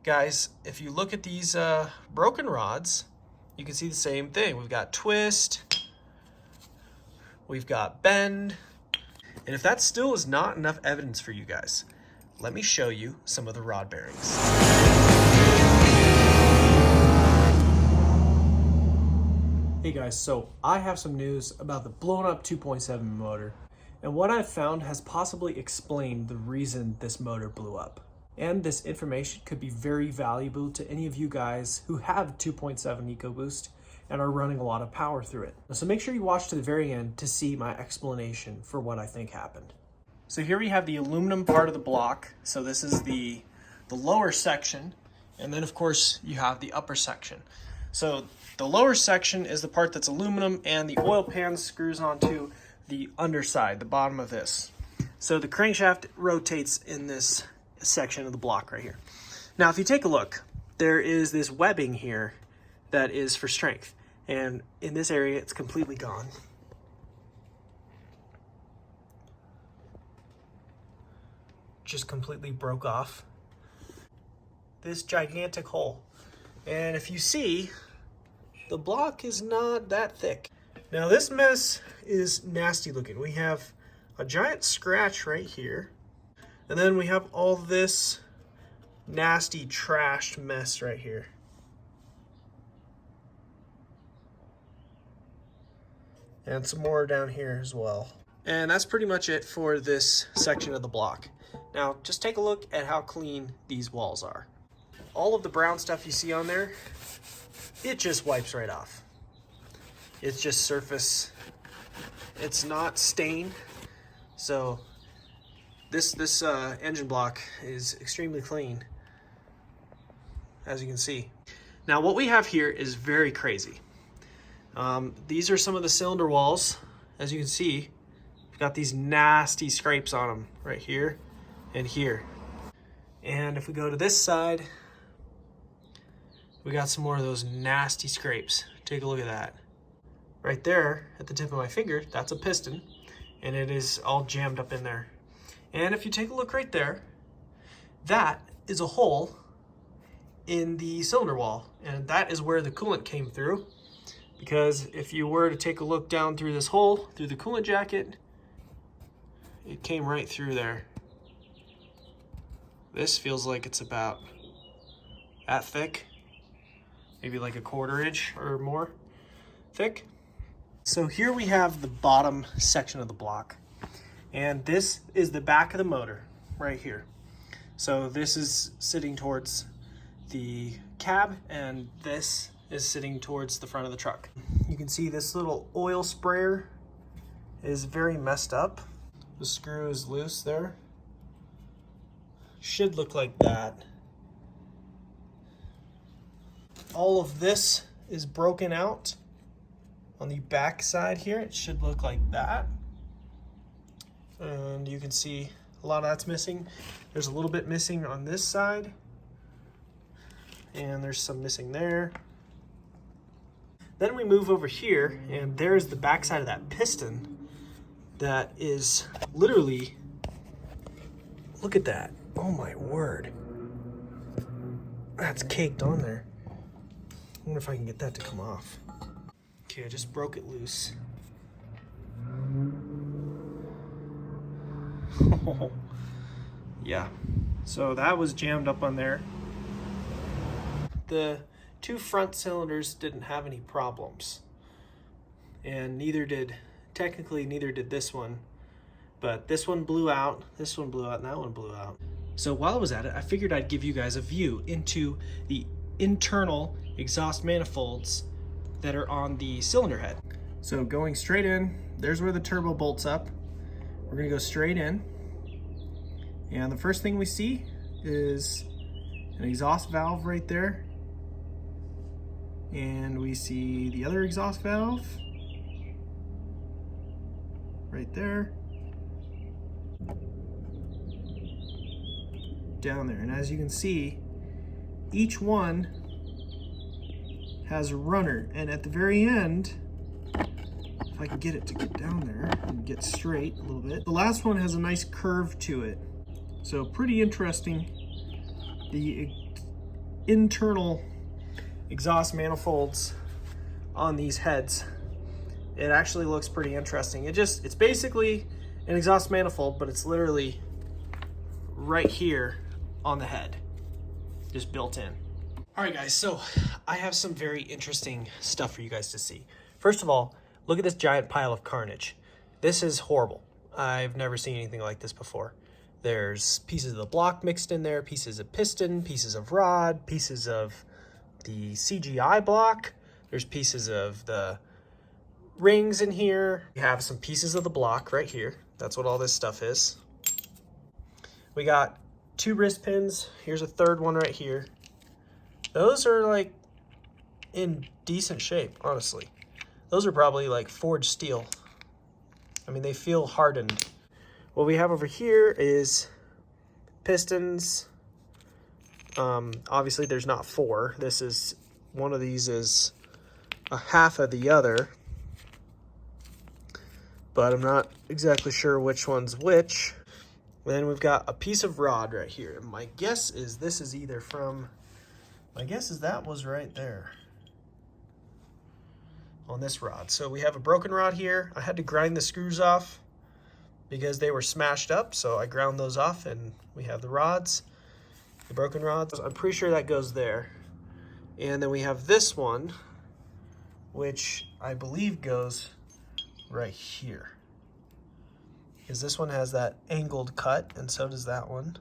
Guys, if you look at these broken rods, you can see the same thing. We've got twist, we've got bend, and if that still is not enough evidence for you guys, let me show you some of the rod bearings. Hey guys, so I have some news about the blown up 2.7 motor, and what I've found has possibly explained the reason this motor blew up. And this information could be very valuable to any of you guys who have 2.7 Ecoboost and are running a lot of power through it. So make sure you watch to the very end to see my explanation for what I think happened. So here we have the aluminum part of the block. So this is the lower section, and then of course you have the upper section. So the lower section is the part that's aluminum, and the oil pan screws onto the underside, the bottom of this. So the crankshaft rotates in this section of the block right here. Now if you take a look, there is this webbing here that is for strength, and in this area it's completely gone. Just completely broke off this gigantic hole, and if you see, the block is not that thick. Now this mess is nasty looking. We have a giant scratch right here, and then we have all this nasty trashed mess right here. And some more down here as well. And that's pretty much it for this section of the block. Now just take a look at how clean these walls are. All of the brown stuff you see on there, it just wipes right off. It's just surface. It's not stained. So this engine block is extremely clean, as you can see. Now what we have here is very crazy. These are some of the cylinder walls. As you can see, we've got these nasty scrapes on them right here and here. And if we go to this side, we got some more of those nasty scrapes. Take a look at that. Right there at the tip of my finger, that's a piston, and it is all jammed up in there. And if you take a look right there, that is a hole in the cylinder wall, and that is where the coolant came through. Because if you were to take a look down through this hole, through the coolant jacket, it came right through there. This feels like it's about that thick, maybe like a 1/4 inch or more thick. So here we have the bottom section of the block, and this is the back of the motor right here. So this is sitting towards the cab, and this is sitting towards the front of the truck. You can see this little oil sprayer is very messed up. The screw is loose there. Should look like that. All of this is broken out on the back side here. It should look like that. And you can see a lot of that's missing. There's a little bit missing on this side, and there's some missing there. Then we move over here, and there's the back side of that piston that is literally, look at that. Oh my word. That's caked on there. I wonder if I can get that to come off. Okay, I just broke it loose. Yeah, so that was jammed up on there. The two front cylinders didn't have any problems, and neither did this one, but this one blew out, this one blew out, and that one blew out. So while I was at it, I figured I'd give you guys a view into the internal exhaust manifolds that are on the cylinder head. So going straight in, there's where the turbo bolts up. We're gonna go straight in, and the first thing we see is an exhaust valve right there. And we see the other exhaust valve right there, down there. And as you can see, each one has a runner, and at the very end, if I can get it to get down there and get straight a little bit, the last one has a nice curve to it. So pretty interesting. The internal exhaust manifolds on these heads, it actually looks pretty interesting. It's basically an exhaust manifold, but it's literally right here on the head, just built in. All right, guys, so I have some very interesting stuff for you guys to see. First of all, look at this giant pile of carnage. This is horrible. I've never seen anything like this before. There's pieces of the block mixed in there, pieces of piston, pieces of rod, pieces of the CGI block. There's pieces of the rings in here. We have some pieces of the block right here. That's what all this stuff is. We got 2 wrist pins. Here's a third one right here. Those are like in decent shape, honestly. Those are probably like forged steel. I mean, they feel hardened. What we have over here is pistons. Obviously there's not 4. This is, one of these is a half of the other, but I'm not exactly sure which one's which. Then we've got a piece of rod right here. My guess is this is either from, my guess is that was right there on this rod. So we have a broken rod here. I had to grind the screws off because they were smashed up, so I ground those off, and we have the rods, the broken rods. I'm pretty sure that goes there. And then we have this one, which I believe goes right here, because this one has that angled cut, and so does that one.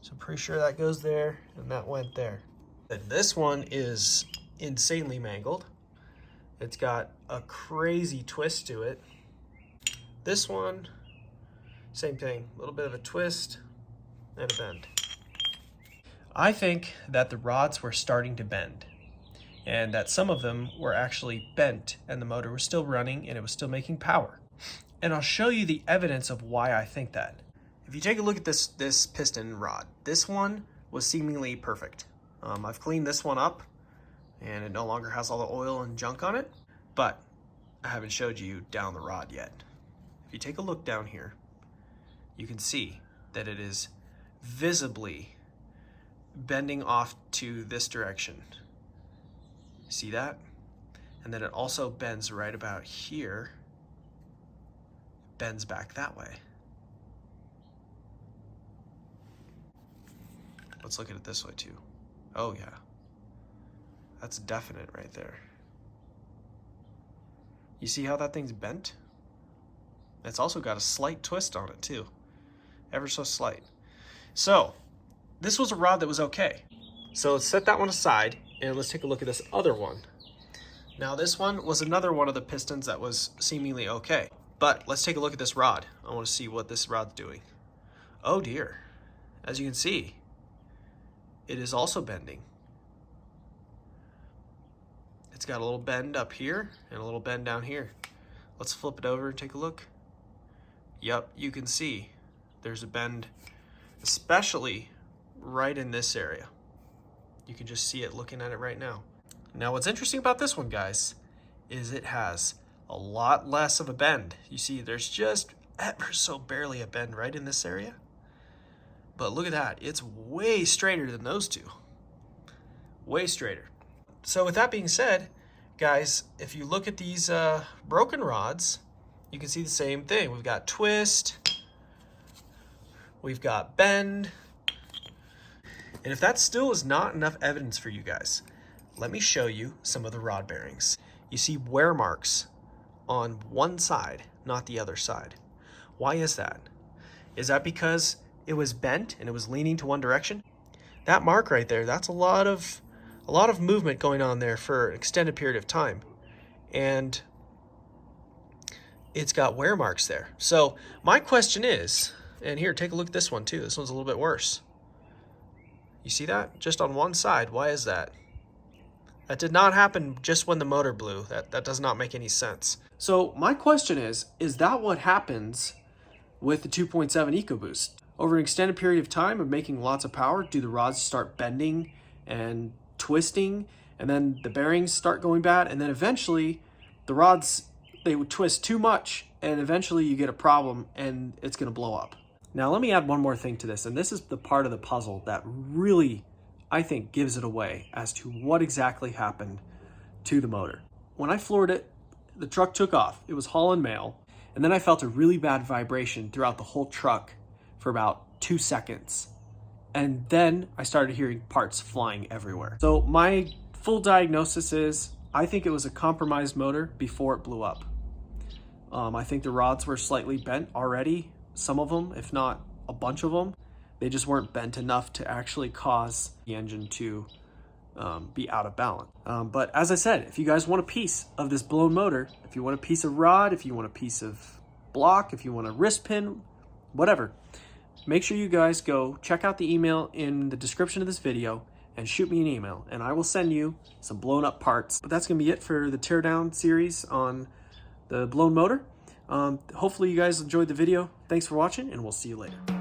So I'm pretty sure that goes there, and that went there. And this one is insanely mangled. It's got a crazy twist to it. This one, same thing, a little bit of a twist and a bend. I think that the rods were starting to bend, and that some of them were actually bent and the motor was still running and it was still making power. And I'll show you the evidence of why I think that. If you take a look at this piston rod, this one was seemingly perfect. I've cleaned this one up and it no longer has all the oil and junk on it, but I haven't showed you down the rod yet. If you take a look down here, you can see that it is visibly bending off to this direction. See that? And then it also bends right about here, bends back that way. Let's look at it this way too. Oh yeah, that's definite right there. You see how that thing's bent? It's also got a slight twist on it too, ever so slight. So this was a rod that was okay. So let's set that one aside and let's take a look at this other one. Now this one was another one of the pistons that was seemingly okay, but let's take a look at this rod. I want to see what this rod's doing. Oh dear, as you can see, it is also bending. It's got a little bend up here and a little bend down here. Let's flip it over and take a look. Yep, you can see there's a bend, especially right in this area. You can just see it looking at it right now. Now what's interesting about this one, guys, is it has a lot less of a bend. You see there's just ever so barely a bend right in this area. But look at that, it's way straighter than those two. Way straighter. So with that being said, guys, if you look at these broken rods, you can see the same thing. We've got twist, we've got bend. And if that still is not enough evidence for you guys, let me show you some of the rod bearings. You see wear marks on one side, not the other side. Why is that? Is that because it was bent and it was leaning to one direction? That mark right there, that's a lot of movement going on there for an extended period of time. And it's got wear marks there. So my question is, and here, take a look at this one too. This one's a little bit worse. You see that? Just on one side. Why is that? That did not happen just when the motor blew. That does not make any sense. So my question is that what happens with the 2.7 Ecoboost? Over an extended period of time of making lots of power, do the rods start bending and twisting, and then the bearings start going bad, and then eventually the rods, they would twist too much, and eventually you get a problem and it's going to blow up. Now let me add one more thing to this, and this is the part of the puzzle that really I think gives it away as to what exactly happened to the motor. When I floored it, the truck took off. It was hauling mail, and then I felt a really bad vibration throughout the whole truck for about 2 seconds. And then I started hearing parts flying everywhere. So my full diagnosis is, I think it was a compromised motor before it blew up. I think the rods were slightly bent already, some of them, if not a bunch of them. They just weren't bent enough to actually cause the engine to be out of balance. But as I said, if you guys want a piece of this blown motor, if you want a piece of rod, if you want a piece of block, if you want a wrist pin, whatever, make sure you guys go check out the email in the description of this video and shoot me an email, and I will send you some blown up parts. But that's gonna be it for the Teardown series on the blown motor. Hopefully you guys enjoyed the video. Thanks for watching, and we'll see you later.